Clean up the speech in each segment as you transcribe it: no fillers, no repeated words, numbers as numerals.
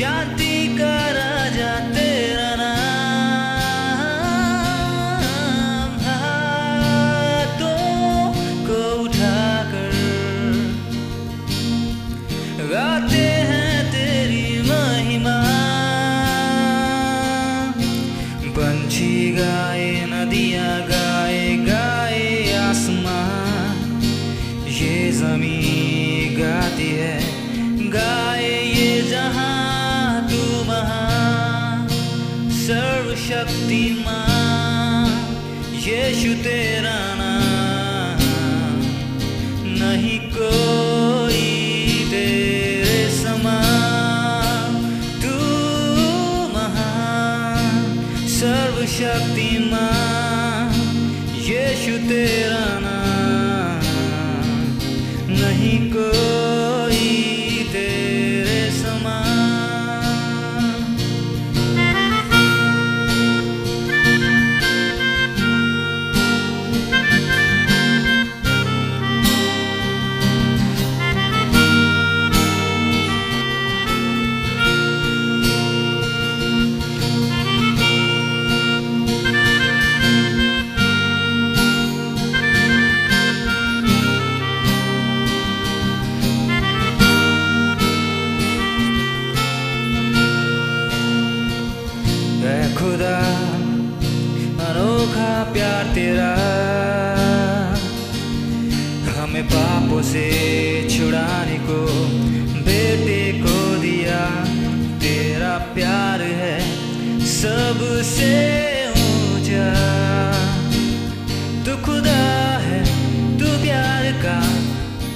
शांति का राजा तेरा नाम, हाथों को उठाकर गाते हैं तेरी महिमा। पंछी गाए, नदियाँ गाए, गाए आसमां, ये ज़मीं गाती है, गाए ये जहां। तू महान सर्वशक्तिमान, यीशु तेरा नाम, नहीं कोई तेरे समान। तू महान सर्वशक्तिमान, यीशु तेरा नाम, नहीं कोई तेरे समान। ऐ खुदा अनोखा प्यार तेरा, हमें पापों से छुड़ाने को बेटे को दिया। तेरा प्यार है सबसे ऊंचा, तू खुदा है, तू प्यार का,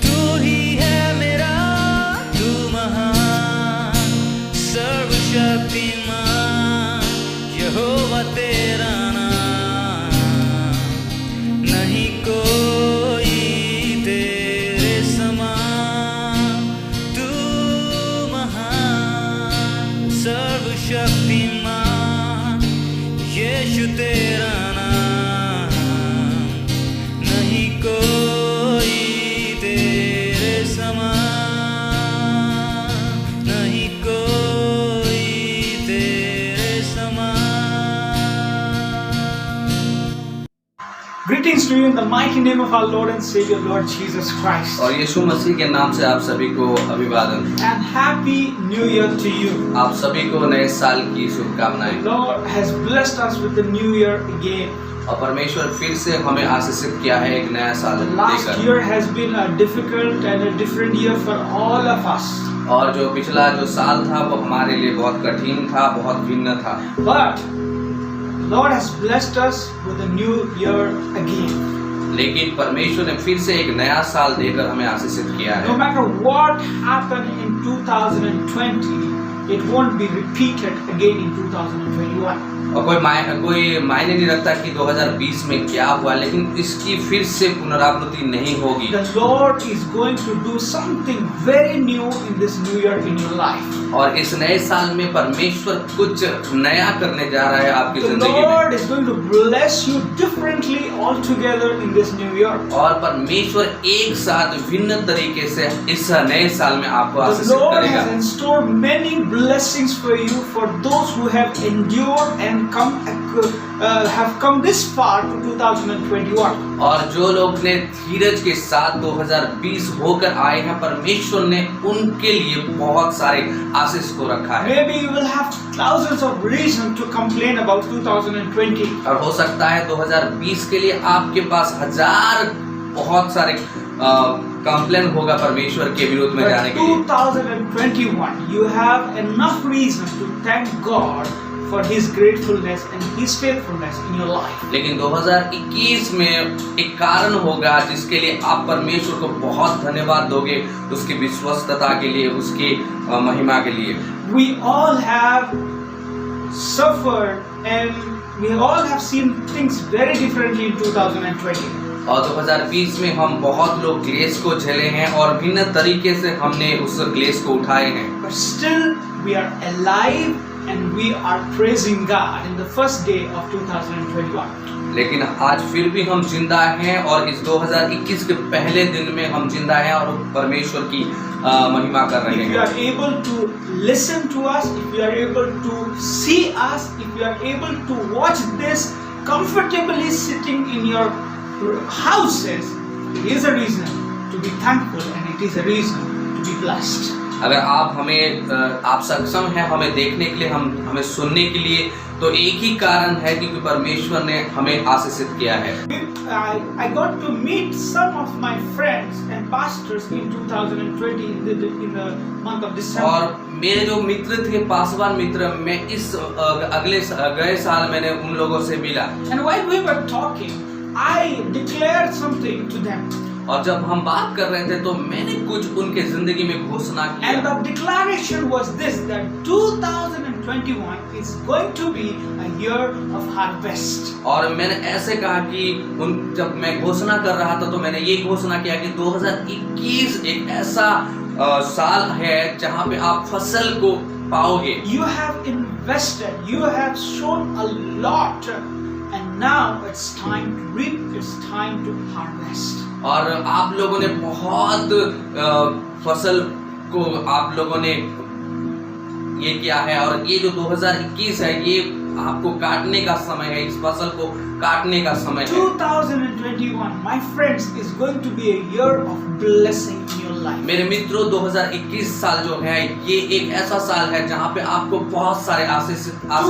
तू ही है मेरा। तू महान सर्वशक्तिमान, यहोवा तेरा नाम, नहीं कोई तेरे समान। तू महान सर्वशक्तिमान, यीशु तेरा नाम, नहीं कोई तेरे समान, नहीं कोई तेरे समान। Greetings to you in the mighty name of our Lord and Savior, Lord Jesus Christ. और यीशु मसीह के नाम से आप सभी को अभिवादन। And Happy New Year to you. आप सभी को नए साल की शुभकामनाएं। Lord has blessed us with the new year again. और परमेश्वर फिर से हमें आशीषित किया है एक नया साल Last देकर। year has been a difficult and a different year for all of us. और जो पिछला जो साल था वो हमारे लिए बहुत कठिन था, बहुत भिन्न था। But Lord has blessed us with a new year again. लेकिन परमेश्वर ने फिर से एक नया साल देकर हमें आशीषित किया No है। matter what happened in 2020, it won't be repeated again in 2021. और कोई मायने नहीं रखता कि 2020 में क्या हुआ, लेकिन इसकी फिर से पुनरावृत्ति नहीं होगी। The Lord is going to do something very new in this new year in your life. और इस नए साल में परमेश्वर कुछ नया करने जा रहा है आपकी The जिंदगी में। Lord is going to bless you differently altogether in this new year. और परमेश्वर एक साथ भिन्न तरीके से इस नए साल में आपको The आशीषित Lord करेगा। has in store many blessings for you, for those who have endured and have come this far to 2021. और जो लोग ने धीरज के साथ 2020 होकर आए हैं, परमेश्वर ने उनके लिए बहुत सारे आशीष को रखा है। Maybe you will have thousands of reasons to complain about 2020. और हो सकता है 2020 के लिए आपके पास बहुत सारे कंप्लेन होगा परमेश्वर के विरुद्ध में जाने But के लिए। 2021, you have enough reason to thank God for His gratefulness and His faithfulness in your life. लेकिन 2021 में एक कारण होगा जिसके लिए आप परमेश्वर को बहुत धन्यवाद दोगे, उसकी विश्वस्तता के लिए, उसकी महिमा के लिए। We all have suffered and we all have seen things very differently in 2020. और 2020 में हम बहुत लोग क्लेश को झेले हैं और भिन्न तरीके से हमने उस क्लेश को उठाए हैं। But still we are alive and we are praising God in the first day of 2021. लेकिन आज फिर भी हम जिंदा हैं और इस 2021 के पहले दिन में हम जिंदा हैं और परमेश्वर की महिमा कर रहे If you हैं। are able to listen to us, if you are able to see us, if you are able to watch this comfortably sitting in your houses, it is a reason to be thankful and it is a reason to be blessed. अगर आप सक्षम हैं हमें देखने के लिए, हमें सुनने के लिए, तो एक ही कारण है क्योंकि परमेश्वर ने हमें आशीषित किया है। I got to meet some of my friends and pastors in 2020 in the month of December. और मेरे जो मित्र थे, पासवान मित्र, मैं इस गए साल मैंने उन लोगों से मिला। And while we were talking, I declared something to them. और जब हम बात कर रहे थे तो मैंने कुछ उनके जिंदगी में घोषणा And किया। the declaration was this, that 2021 is going to be a year of harvest. और मैंने ऐसे कहा कि जब मैं घोषणा कर रहा था तो मैंने ये घोषणा किया कि 2021 एक ऐसा साल है जहाँ पे आप फसल को पाओगे। You have invested, you have shown a lot, and now it's time to reap, it's time to harvest. और आप लोगों ने बहुत फसल को आप लोगों ने ये किया है और ये जो 2021 है ये आपको काटने का समय है, इस फसल को काटने का समय है। 2021, my friends, is going to be a year of blessing in your life. मेरे मित्रों, 2021 साल जो है ये एक ऐसा साल है जहाँ पे आपको बहुत सारे आशीष मिलेगा।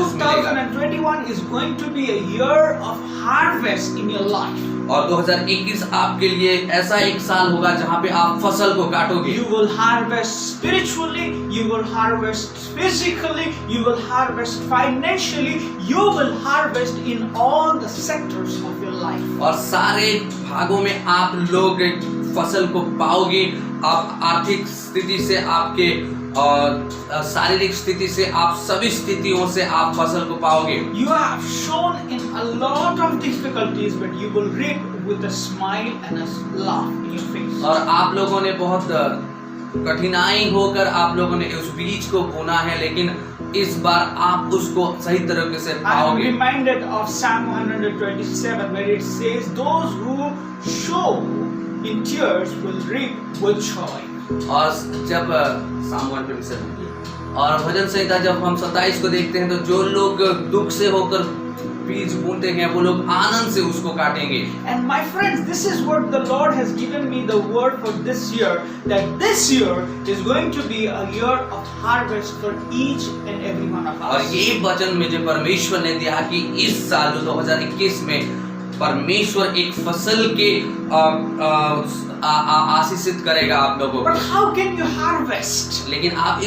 2021 is going to be a year of harvest in your life. और 2021 आपके लिए ऐसा एक साल होगा जहाँ पे आप फसल को काटोगे। You will harvest spiritually, you will harvest physically, you will harvest financially, you will harvest in all the sectors of your life. और सारे भागों में आप लोग फसल को पाओगे। आप आर्थिक स्थिति से, आपके शारीरिक स्थिति से, आप सभी स्थितियों से आप फसल को पाओगे। You have shown in a lot of difficulties, but you will reap with a smile and a laugh in your face. और आप लोगों ने बहुत कठिनाई होकर आप लोगों ने उस बीज को बोना है, लेकिन इस बार आप उसको सही तरीके से I am पाओगे। reminded of Psalm 127 where it says, "Those who sow in tears will reap with joy." और जब और भजन संहिता जब हम 27 को देखते हैं तो जो लोग दुख से होकर बीज बोते हैं वो लोग आनंद से उसको काटेंगे। And my friends, this is what the Lord has given me the word for this year, that this year is going to be a year of harvest for each and every one of और us. ये वचन मुझे परमेश्वर ने दिया कि इस साल जो 2021 में परमेश्वर एक फसल के आशीषित करेगा आप लोगों But को। how can you harvest? लेकिन आप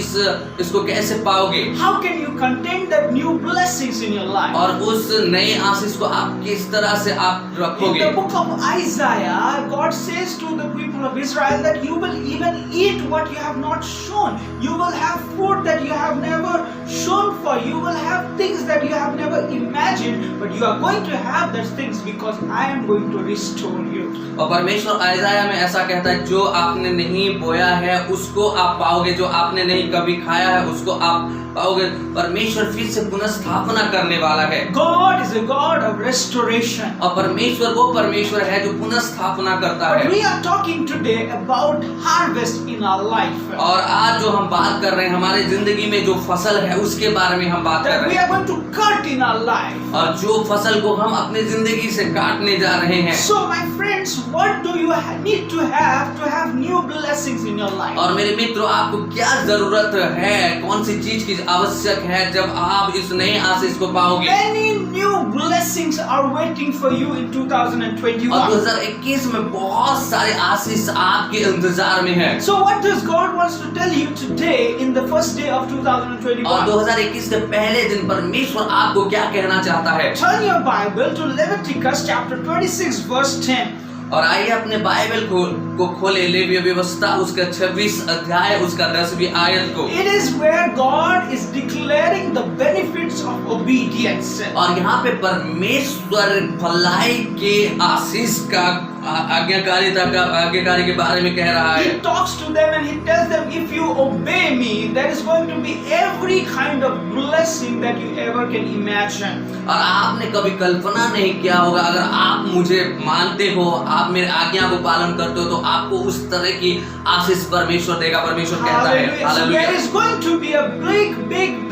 इसको कैसे पाओगे How can you contain that new blessings in your life? और उस नए आशीष को आप किस तरह से आप In रखोगे? the book of Isaiah, God says to the people of Israel that you will even eat what you have not sown. You will have food that you have never sown for. You will have things that you have never imagined, but you are going to have those things because I am going to restore you. और परमेश्वर आयसाया में ऐसा कहता है, जो आपने नहीं बोया है उसको आप पाओगे, जो आपने नहीं कभी खाया है उसको आप पाओगे। परमेश्वर फिर से पुनर्स्थापना करने वाला है। God is a God of restoration. और परमेश्वर वो परमेश्वर है जो पुनर्स्थापना करता But है। we are talking today about harvest in our life. और आज जो हम बात कर रहे हैं हमारे जिंदगी में जो फसल है उसके बारे में हम बात कर That रहे we हैं, are going to cut in our life. और जो फसल को हम अपने जिंदगी से काटने जा रहे हैं। So my friends, what do you need to have new blessings in your life? और मेरे मित्रों, आपको क्या जरूरत है, कौन सी चीज की आवश्यक है जब आप इस नए आशीष को पाओगे? Many new blessings are waiting for you in और 2021. 2021 में बहुत सारे आशीष आपके इंतजार में है। So what does God wants to tell you today in the first day of और 2021? 2021 के पहले दिन परमेश्वर आपको क्या कहना चाहता है? Turn your Bible to Leviticus chapter 26 verse 10. और आइए अपने बाइबल को को खोले, लेवीय व्यवस्था उसका 26 अध्याय उसका 10वीं आयत को। It is where God is declaring the benefits of obedience. और यहाँ पे परमेश्वर भलाई के आशीष का आज्ञाकारी के बारे में कह रहा है। He talks to them and he tells them, if you obey me, there is going to be every kind of blessing that you ever can imagine. और आपने कभी कल्पना नहीं किया होगा, अगर आप मुझे मानते हो, आप मेरे आज्ञा को पालन करते हो, तो आपको उस तरह की आशीष परमेश्वर देगा। परमेश्वर कहता है So there is going to be a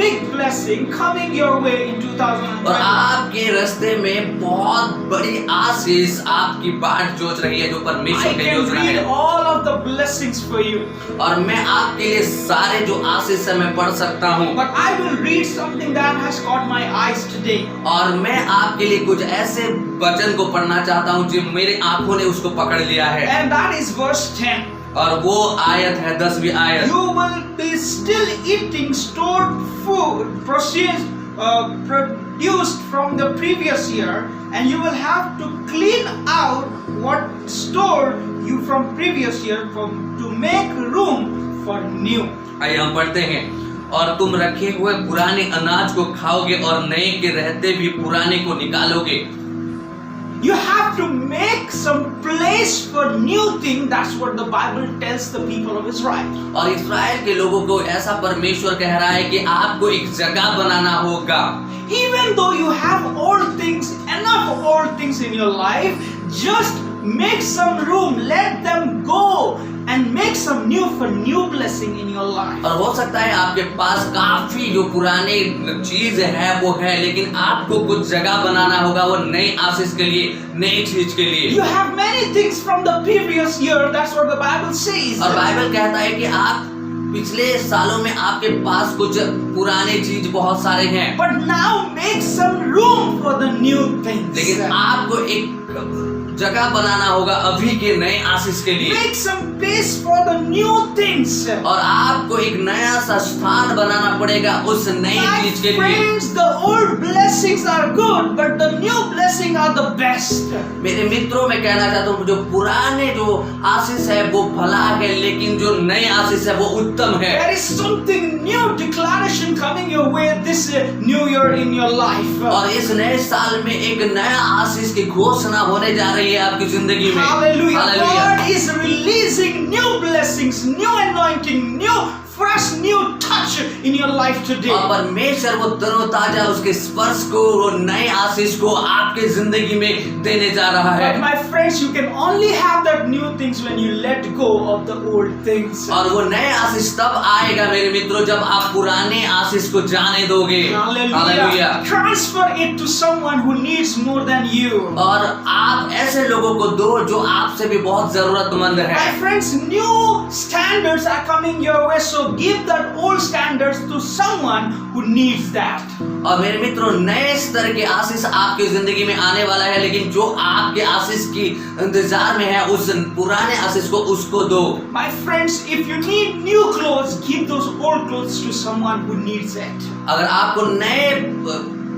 big blessing coming your way in 2020. और आपके रास्ते में बहुत बड़ी आशीष आपकी बाट जोच रही है, जो परमेश्वर I की can योजना read है। all of the blessings for you. और मैं आपके लिए सारे जो आशीष है मैं पढ़ सकता हूँ, But I will read something that has caught my eyes today. और मैं आपके लिए कुछ ऐसे वचन को पढ़ना चाहता हूँ जो मेरे आंखों ने उसको पकड़ लिया है। And that is verse 10. और वो आयत है 10वीं आयत। You will be still eating stored food produced from the previous year, and you will have to clean out what stored you from previous year to make room for new. आइए हम पढ़ते हैं। और तुम रखे हुए पुराने अनाज को खाओगे और नए के रहते भी पुराने को निकालोगे। You have to make some place for new thing. That's what the Bible tells the people of Israel. और इस्राएल के लोगों को ऐसा परमेश्वर कह रहा है कि आपको एक जगह बनाना होगा। Even though you have old things, enough old things in your life, just make some room, let them go and make some new for new blessing in your life. और हो सकता है आपके पास काफी जो पुराने चीज है वो है, लेकिन आपको कुछ जगह बनाना होगा वो नई आशीष के लिए, नई चीज के लिए। You have many things from the previous year. That's what the Bible says. और बाइबल कहता है कि आप पिछले सालों में आपके पास कुछ पुराने चीज बहुत सारे हैं, But now make some room for the new things. लेकिन आपको एक जगह बनाना होगा अभी के नए आशीष के लिए। Make some place for the new things. और आपको एक नया सा स्थान बनाना पड़ेगा उस नई My चीज के लिए। friends, the old blessings are good, but the new blessing are the best. मेरे मित्रों, मैं कहना चाहता हूँ जो पुराने जो आशीष है वो भला है, लेकिन जो नए आशीष है वो उत्तम है। There is something new declaration coming your way this new year in your life. और इस नए साल में एक नया आशीष की घोषणा होने जा रही है आपकी जिंदगी में। Hallelujah. Hallelujah. God is releasing new blessings, new anointing, new fresh new touch in your life today. और परमेश्वर वो तरोताजा उसके स्पर्श को, वो नए आशीष को आपके जिंदगी में देने जा रहा है। But my friends, you can only have that new things when you let go of the old things. और वो नए आशीष तब आएगा मेरे मित्रों जब आप पुराने आशीष को जाने दोगे। Hallelujah. Transfer it to someone who needs more than you. और आप ऐसे लोगों को दो जो आपसे भी बहुत जरूरतमंद है। My friends, new standards are coming your way, so give that old standards to someone who needs that. और मेरे मित्रों, नए स्तर के आशीष आपकी जिंदगी में आने वाला है, लेकिन जो आपके आशीष की इंतजार में है उस पुराने आशीष को उसको दो। My friends, if you need new clothes, give those old clothes to someone who needs it. अगर आपको नए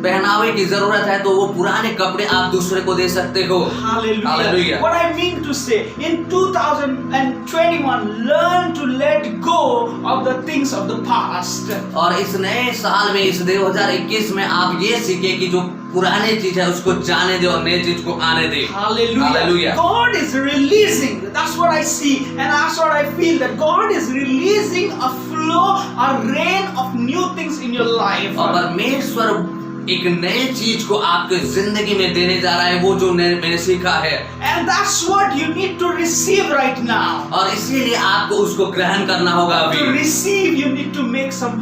पहनावे की जरूरत है तो वो पुराने कपड़े आप दूसरे को दे सकते हो। Hallelujah. Hallelujah. What I mean to say, in 2021, learn to let go of the things of the past. और इस नए साल में, इस 2021 में आप ये सीखे कि जो पुराने चीज है उसको जाने दे और नए चीज को आने दे। Hallelujah. Hallelujah. God is releasing. That's what I see, and that's what I feel, that God is releasing a flow, a rain of new things in your life. और परमेश्वर एक नई चीज को आपके जिंदगी में देने जा रहा है, वो जो मैंने सीखा है। And that's what you need to receive right now. और इसीलिए आपको उसको ग्रहण करना होगा To अभी। receive, you need to make some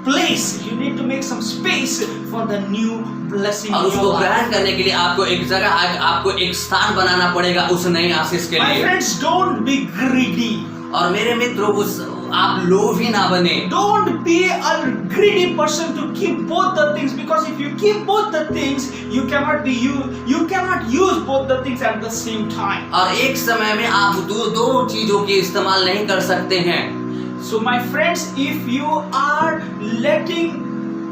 place. You need to make some space for the new blessing और in उसको your life. ग्रहण करने के लिए आपको एक जगह, आपको एक स्थान बनाना पड़ेगा उस नए आशीष के My लिए। friends, don't be greedy. और मेरे मित्रों, उस आप लोभी ना बने। Don't be a greedy person to keep both the things, because if you keep both the things, you cannot use both the things at the same time. और एक समय में आप दो चीजों के इस्तेमाल नहीं कर सकते हैं। So my friends, if you are letting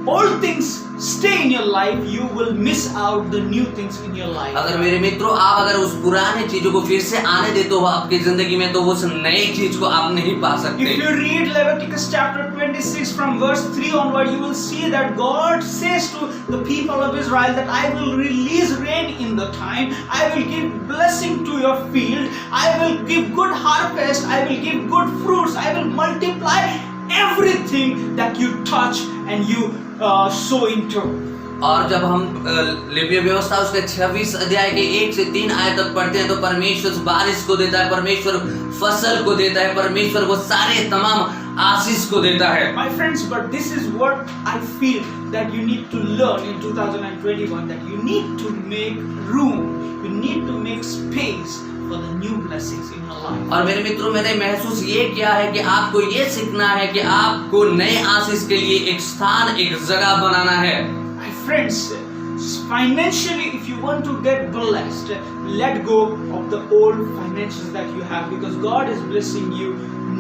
old things stay in your life, you will miss out the new things in your life. अगर मेरे मित्रों आप अगर उस पुराने चीजों को फिर से आने देते हो आपकी जिंदगी में, तो उस नई चीज को आप नहीं पा सकते। If you read Leviticus chapter 26 from verse 3 onward, you will see that God says to the people of Israel that I will release rain in the time, I will give blessing to your field, I will give good harvest, I will give good fruits, I will multiply everything that you touch and you sow into. और जब हम लेवीय व्यवस्था उसके 26 अध्याय के 1 से 3 आयत तक पढ़ते हैं, तो परमेश्वर बारिश को देता है, परमेश्वर फसल को देता है, परमेश्वर वो सारे तमाम आशीष को देता है। My friends, but this is what I feel that you need to learn in 2021, that you need to make room, you need to make space for the new blessings in your life. और मेरे मित्रों मैंने महसूस ये किया है कि आपको ये सीखना है कि आपको नए आशीष के लिए एक स्थान, एक जगह बनाना है। My friends, financially, if you want to get blessed, let go of the old finances that you have, because God is blessing you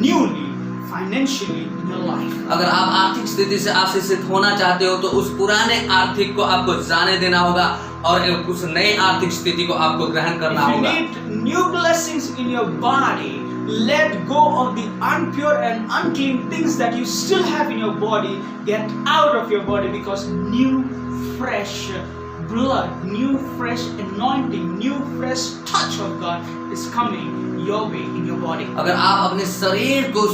newly financially in your life. अगर आप आर्थिक स्थिति से आशीषित होना चाहते हो, तो उस पुराने आर्थिक को आपको जाने देना होगा और उस नए आर्थिक स्थिति को आपको ग्रहण करना If you होगा। need new blessings in your body, let go of the impure and unclean things that you still have in your body. Get out of your body, because new fresh blood, new fresh anointing, new fresh touch of God is coming your way in your body. अगर आप अपने शरीर को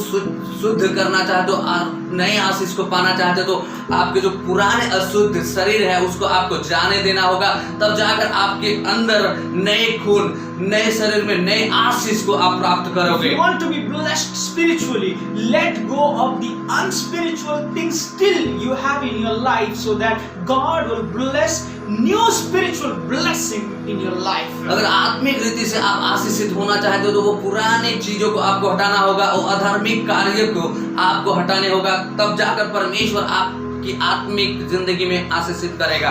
शुद्ध करना चाहते हो, नए आशीष को पाना चाहते हो, तो आपके जो पुराने अशुद्ध शरीर है उसको आपको जाने देना होगा, तब जाकर आपके अंदर नए खून, नए शरीर में नए आशीष को आप प्राप्त If करोगे। you want to be blessed spiritually, let go of the unspiritual things still you have in your life, so that God will bless new spiritual blessing in your life. अगर आत्मिक रीति से आप आशीषित होना चाहते हो, तो वो पुरानी चीजों को आपको हटाना होगा, वो अधार्मिक कार्य को आपको हटाने होगा, तब जाकर परमेश्वर आपकी आत्मिक जिंदगी में आशीषित करेगा।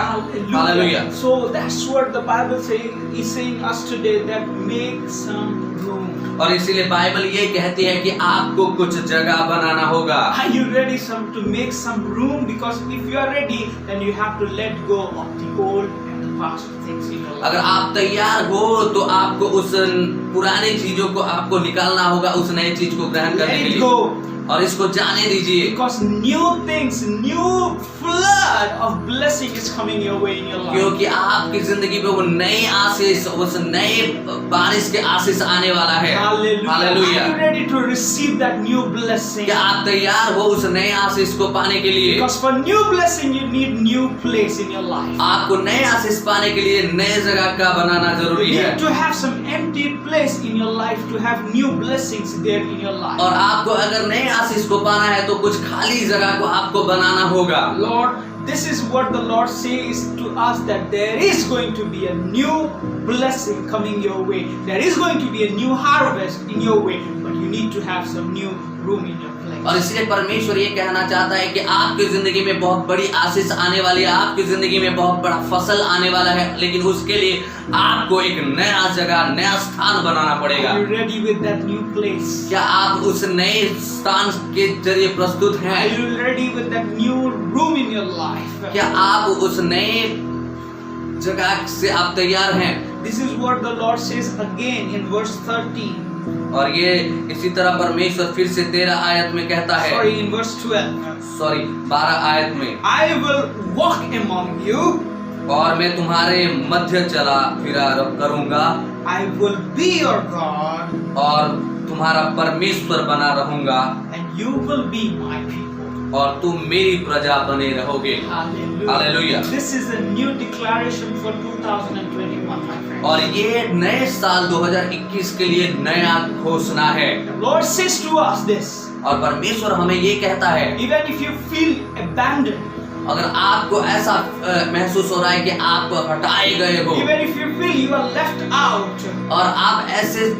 Hallelujah. So that's what the Bible is saying us today, that make some room. और इसीलिए बाइबल ये कहती है कि आपको कुछ जगह बनाना होगा। Are you ready to make some room? Because if you are ready, then you have to let go of the old and the past things in your life. अगर आप तैयार हो, तो आपको उस पुरानी चीजों को आपको निकालना होगा, उस नई चीज को ग्रहण करने के Let it लिए, go. और इसको जाने दीजिए। Because new things, new flood of blessing is coming your way in your life. क्योंकि आपकी जिंदगी में वो नई आशीष, उस नए बारिश के आशीष आने वाला है। Hallelujah. Hallelujah. Are you ready to receive that new blessing? क्या आप तैयार हो उस नए आशीष को पाने के लिए? Because for new blessing you need new place in your life. आपको नए आशीष पाने के लिए नए जगह का बनाना You जरूरी है। need to have some empty place in your life to have new blessings there in your life. और आपको अगर नए आशीष को पाना है, तो कुछ खाली जगह को आपको बनाना होगा। Lord, this is what the Lord says to us, that there is going to be a new blessing coming your way. There is going to be a new harvest in your way, but you need to have some new room in your place. और इसलिए परमेश्वर ये कहना चाहता है कि आपकी जिंदगी में बहुत बड़ी आशीष आने वाली है, आपकी जिंदगी में बहुत बड़ा फसल आने वाला है, लेकिन उसके लिए आपको एक नया जगह, नया स्थान बनाना पड़ेगा। Are you ready with that new place? क्या आप उस नए स्थान के जरिए प्रस्तुत Are हैं? you ready with that new room in your life? क्या आप उस नए जगह से आप तैयार हैं? This is what the Lord says again in verse 13. और ये इसी तरह परमेश्वर फिर से 13 आयत में कहता है, Sorry, in verse 12. सॉरी 12 आयत में, I will walk among you. और मैं तुम्हारे मध्य चला फिरा करूंगा, I will be your God, और तुम्हारा परमेश्वर बना रहूंगा, and you will be my people. और तुम मेरी प्रजा बने रहोगे। Hallelujah. Hallelujah. This is a new declaration for 2021, my friend. और ये नए साल 2021 के लिए नया घोषणा है। The Lord says to us this. और परमेश्वर हमें ये कहता है, Even if you feel abandoned, अगर आपको ऐसा महसूस हो रहा है कि आप हटाए गए हो, even if you feel you are left out, और आप ऐसे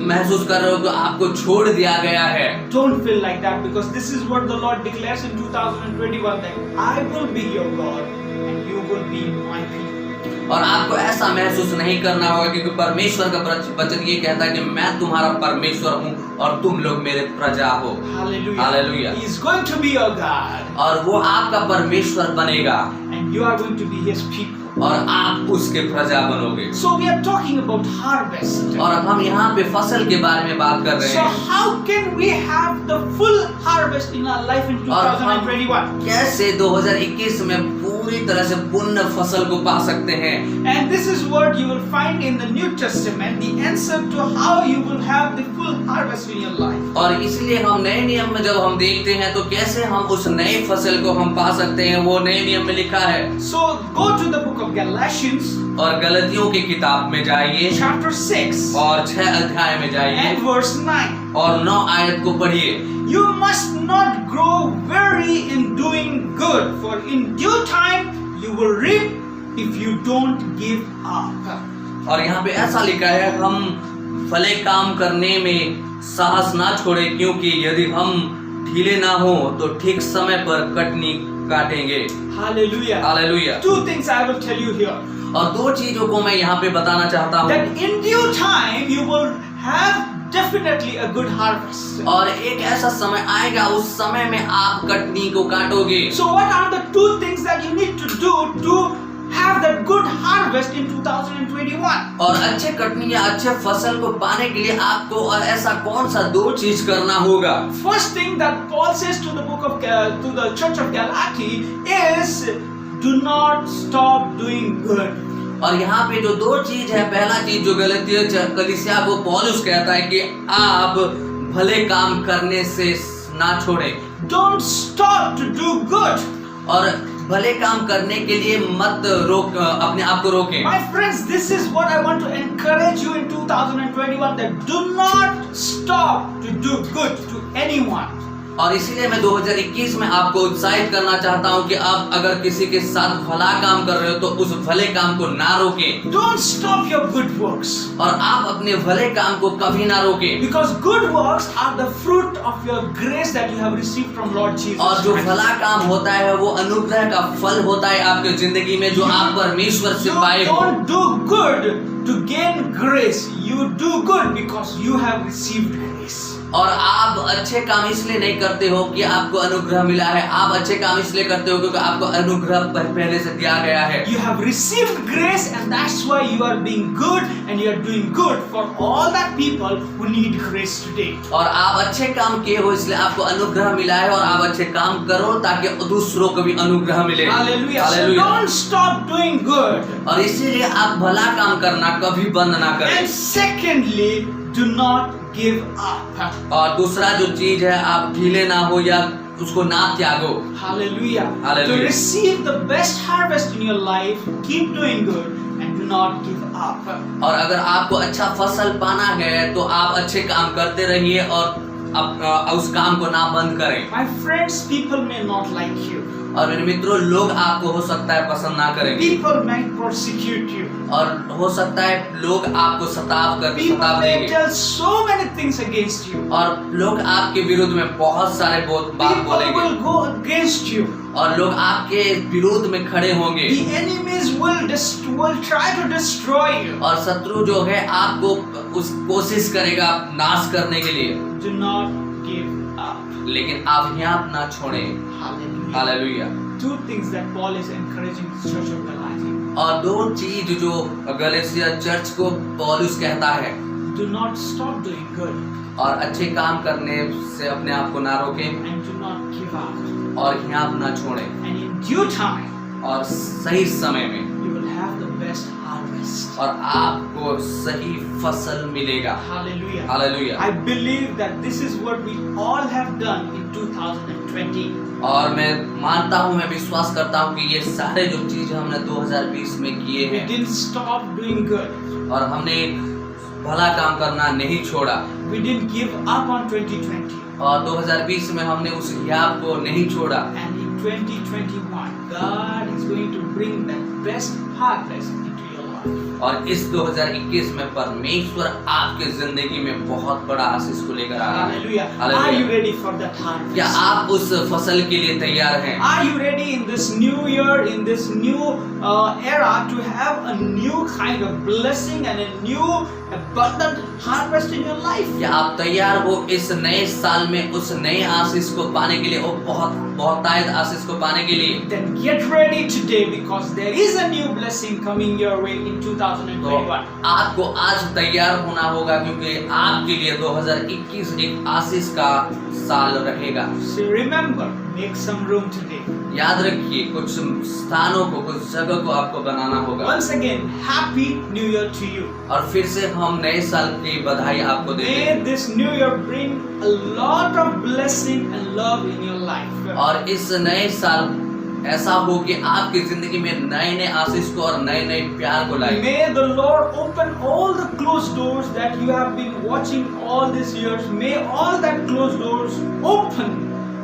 महसूस कर रहे हो कि आपको छोड़ दिया गया है, don't feel like that, because this is what the Lord declares in 2021, that I will be your God and you will be my people. और आपको ऐसा महसूस नहीं करना होगा, क्योंकि परमेश्वर का वचन ये कहता है कि मैं तुम्हारा परमेश्वर हूँ और तुम लोग मेरे प्रजा हो। Hallelujah. Hallelujah. He is going to be your God, और वो आपका परमेश्वर बनेगा and you are going to be His people. और आप उसके प्रजा बनोगे। So we are talking about harvest. और अब हम यहाँ पे फसल के बारे में बात कर रहे So हैं। how can we have the full harvest in our life in और हम 2021? कैसे 2021 में पूरी तरह से पूर्ण फसल को पा सकते हैं? And this is what you will find in the New Testament, the answer to how you will have the full harvest in your life. और इसलिए हम नए नियम में जब हम देखते हैं तो कैसे हम उस नई फसल को हम पा सकते हैं, वो नए नियम में लिखा है। So go to the book of Galatians, और गलतियों की किताब में जाइए chapter 6 और 6 अध्याय में जाइए and verse 9. और 9 आयत को पढ़िए। You must not grow weary in doing good, for in due time you will reap if you don't give up. और यहाँ पे ऐसा लिखा है, हम भले काम करने में साहस ना छोड़े, क्योंकि यदि हम ढीले ना हो तो ठीक समय पर कटनी काटेंगे। Hallelujah. Hallelujah. 2 things I will tell you here. और 2 चीजों को मैं यहाँ पे बताना चाहता हूँ। That in due time you will have definitely a good harvest. और एक ऐसा समय आएगा, उस समय में आप कटनी को काटोगे। So what are the 2 things that you need to do to have that good harvest in 2021? और अच्छे कटनी या अच्छे फसल को पाने के लिए आपको और ऐसा कौन सा 2 चीज करना होगा? First thing that Paul says to the to the church of Galatia is, do not stop doing good. और यहाँ पे जो 2 चीज है, पहला चीज जो गलतियों कलीसिया को पौलुस कहता है कि आप भले काम करने से ना छोड़ें। Don't stop to do good. और भले काम करने के लिए मत अपने आप को रोकें। My friends, this is what I want to encourage you in 2021, that do not stop to do good to anyone. और इसीलिए मैं 2021 में आपको उत्साहित करना चाहता हूं कि आप अगर किसी के साथ भला काम कर रहे हो तो उस भले काम को ना रोकें। Don't stop your good works. और आप अपने भले काम को कभी ना रोकें। Because good works are the fruit of your grace that you have received from Lord Jesus. और जो भला काम होता है वो अनुग्रह का फल होता है आपके जिंदगी में, जो आप परमेश्वर से पाए हो। Don't do good to gain grace. You do good because you have received grace. और आप अच्छे काम इसलिए नहीं करते हो कि आपको अनुग्रह मिला है, आप अच्छे काम इसलिए करते हो क्योंकि आपको अनुग्रह पहले से दिया गया है। You have received grace and that's why you are being good and you are doing good for all that people who need grace today. और आप अच्छे काम किए हो इसलिए आपको अनुग्रह मिला है, और आप अच्छे काम करो ताकि दूसरों को भी अनुग्रह मिले। Hallelujah. So hallelujah. don't stop doing good. और इसीलिए आप भला काम करना कभी बंद ना करें। And secondly, do not give up. और दूसरा जो चीज है, आप ढीले ना हो या उसको ना त्यागो। Hallelujah. Hallelujah. To receive the best harvest in your life, keep doing good and do not give up. और अगर आपको अच्छा फसल पाना है तो आप अच्छे काम करते रहिए और उस काम को ना बंद करें। My friends, people may not like you. और मेरे मित्रों, लोग आपको हो सकता है पसंद ना करेंगे, People may persecute you. और हो सकता है लोग आपको सताव People may देंगे, tell so many things against you. और लोग आपके विरुद्ध में बहुत सारे बात People बोलेंगे, will go against you. और लोग आपके विरोध में खड़े होंगे, The enemies will try to destroy you. और शत्रु जो है आपको उस कोशिश करेगा नाश करने के लिए, Do not give up. लेकिन आप यहाँ ना छोड़ें। Hallelujah. Hallelujah. 2 things that Paul is encouraging the church of Galatia. और 2 चीज जो गलातिया चर्च को पौलुस कहता है, Do not stop doing good और अच्छे काम करने से अपने आप को ना रोकें and do not give up. और यहाँ ना छोड़ें, And in due time, और सही समय में you will have the best harvest. और आपको सही फसल मिलेगा। Hallelujah. Hallelujah. I believe that this is what we all have done in 2020. और मैं मानता हूँ, मैं विश्वास करता हूँ कि ये सारे जो चीज हमने 2020 में किए We हैं, didn't stop doing good. और हमने भला काम करना नहीं छोड़ा, We didn't give up on 2020. और 2020 में हमने उस याद को नहीं छोड़ा, And in 2021, God is going to bring that best harvest into your life. और इस 2021 में परमेश्वर आपके जिंदगी में बहुत बड़ा आशीष को लेकर आ रहा है। Hallelujah. Hallelujah. Are you ready for that harvest? क्या आप उस फसल के लिए तैयार हैं? Are you ready in this new year, in this new era, to have a new kind of blessing and a new abundant harvest in your life? क्या आप तैयार हो इस नए साल में उस नए आशीष को पाने के लिए, और बहुतायत आशीष को पाने के लिए? Then get ready today, because there is a new blessing coming your way in तो 2021. आपको आज तैयार होना होगा, क्योंकि आपके लिए 2021 एक आशीष का साल रहेगा। So remember, make some room today. याद रखिए, कुछ स्थानों को, कुछ जगह को आपको बनाना होगा। Once again, Happy New Year to you. और फिर से हम नए साल की बधाई आपको देते May हैं। this new year bring a lot of blessing and love in your life. और इस नए साल ऐसा हो कि आपकी जिंदगी में नए नए आशीष को और नए नए प्यार को लाए। May the Lord open all the closed doors that you have been watching all these years. May all that closed doors open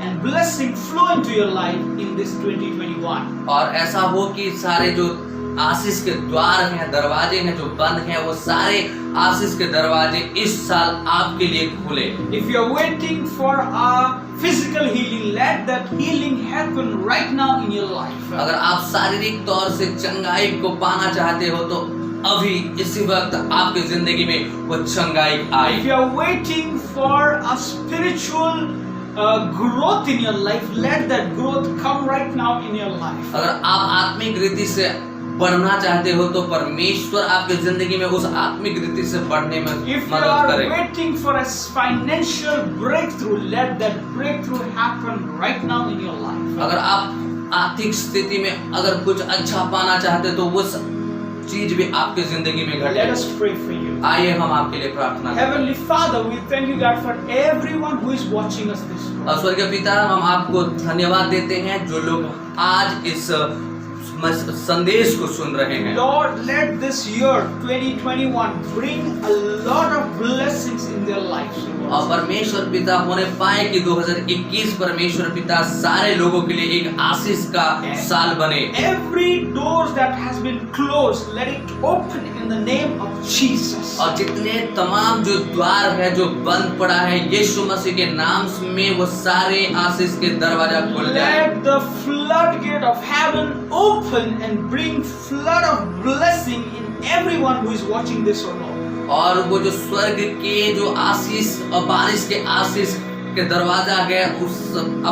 and blessing flow into your life in this 2021. और ऐसा हो कि सारे जो आशीष के द्वार हैं, दरवाजे हैं जो बंद हैं, वो सारे आशीष के दरवाजे इस साल आपके लिए खुले। If you are waiting for a physical healing, let that healing happen right now in your life. अगर आप शारीरिक तौर से चंगाई को पाना चाहते हो तो अभी इसी वक्त आपकी जिंदगी में वो चंगाई If आए। you are waiting for a spiritual growth in your life, let that growth come right now in your life. अगर आप आत्मिक रीति से बढ़ना चाहते हो तो परमेश्वर आपकी जिंदगी में उस आत्मिक रीति से बढ़ने में If you मदद are करेगा। waiting for a financial breakthrough, let that breakthrough happen right now in your life. अगर आप आर्थिक स्थिति में अगर कुछ अच्छा पाना चाहते तो वो चीज भी आपकी जिंदगी में Let घटे। us pray for you. आइए हम आपके लिए प्रार्थना करें। Heavenly Father, we thank you, God, for everyone who is watching us this और morning. स्वर्गीय पिता, हम आपको धन्यवाद देते हैं जो लोग आज इस संदेश को सुन रहे हैं। Lord, let this year 2021 bring a lot of blessings in their lives. और परमेश्वर पिता होने पाए कि 2021 परमेश्वर पिता सारे लोगों के लिए एक आशीष का साल बने। Every door that has been closed, let it open in the name of Jesus. और जितने तमाम जो द्वार है जो बंद पड़ा है, यीशु मसीह के नाम में वो सारे आशीष के दरवाजा खुल जाए। Let the floodgate of heaven open and bring flood of blessing in everyone who is watching this or not. और वो जो स्वर्ग के जो आशीष और बारिश के आशीष के दरवाजा है, उस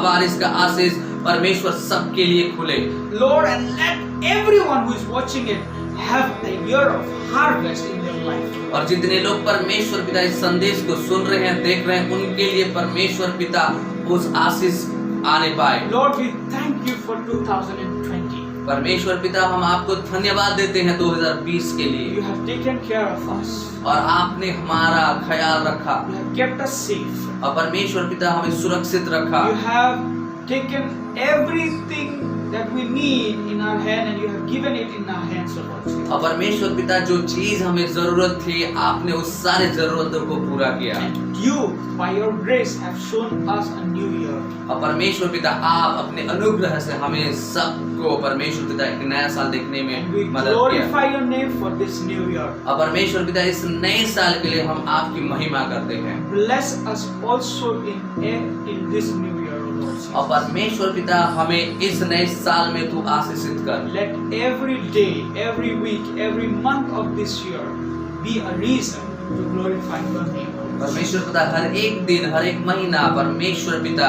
बारिश का आशीष परमेश्वर सबके लिए खुले। Lord, and let everyone who is watching it have a year of harvest in their life. और जितने लोग परमेश्वर पिता इस संदेश को सुन रहे हैं, देख रहे हैं, उनके लिए परमेश्वर पिता उस आशीष आने पाए। Lord, we thank you for 2020. परमेश्वर पिता, हम आपको धन्यवाद देते हैं 2020 के लिए, You have taken care of us. और आपने हमारा ख्याल रखा, You have kept us safe. और परमेश्वर पिता हमें सुरक्षित रखा। You have taken everything that we need in our hand and you have given it in our hands, O Lord Jesus. और परमेश्वर पिता जो चीज हमें जरूरत थी, आपने उस सारे जरूरतों को पूरा किया। And you, by your grace, have shown us a new year. और परमेश्वर पिता, आप अपने अनुग्रह से हमें सबको परमेश्वर पिता एक नया साल देखने में We मदद किया। glorify your name for this new year. और परमेश्वर पिता, इस नए साल के लिए हम आपकी महिमा करते हैं। Bless us also in this new year, O Lord Jesus. और परमेश्वर पिता, हमें इस नए साल में तू आशीषित कर। Let every day, every week, every month of this year be a reason to glorify your name. परमेश्वर पिता, हर एक दिन, हर एक महीना परमेश्वर पिता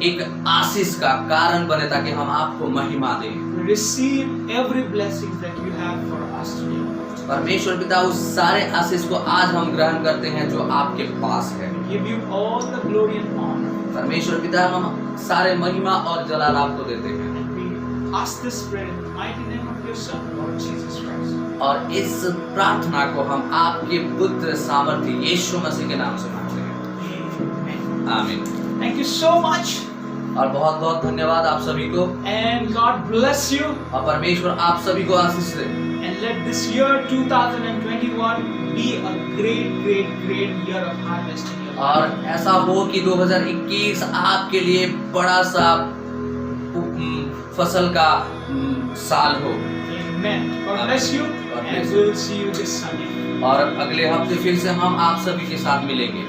एक आशीष का कारण बने, ताकि हम आपको महिमा दें। We receive every blessing that you have for us today. परमेश्वर पिता, उस सारे आशीष को आज हम ग्रहण करते हैं जो आपके पास है। We give you all the glory and honor. परमेश्वर पिता, हम सारे महिमा और जलाल आपको देते हैं, And we ask this prayer in the mighty name of your Son, Lord Jesus Christ. और इस प्रार्थना को हम आपके पुत्र सामर्थ्य यीशु मसीह के नाम से मांगते हैं। Amen. आमीन। Thank you so much. और बहुत बहुत धन्यवाद आप सभी को, And God bless you. और परमेश्वर आप सभी को आशीष दे। And let this year 2021 be a great, great, great year of harvest in your life. और ऐसा हो कि 2021 आपके लिए बड़ा सा फसल का साल हो। Amen. Amen. God bless you, and bless we'll see you this Sunday. और अगले हफ्ते फिर से हम आप सभी के साथ मिलेंगे।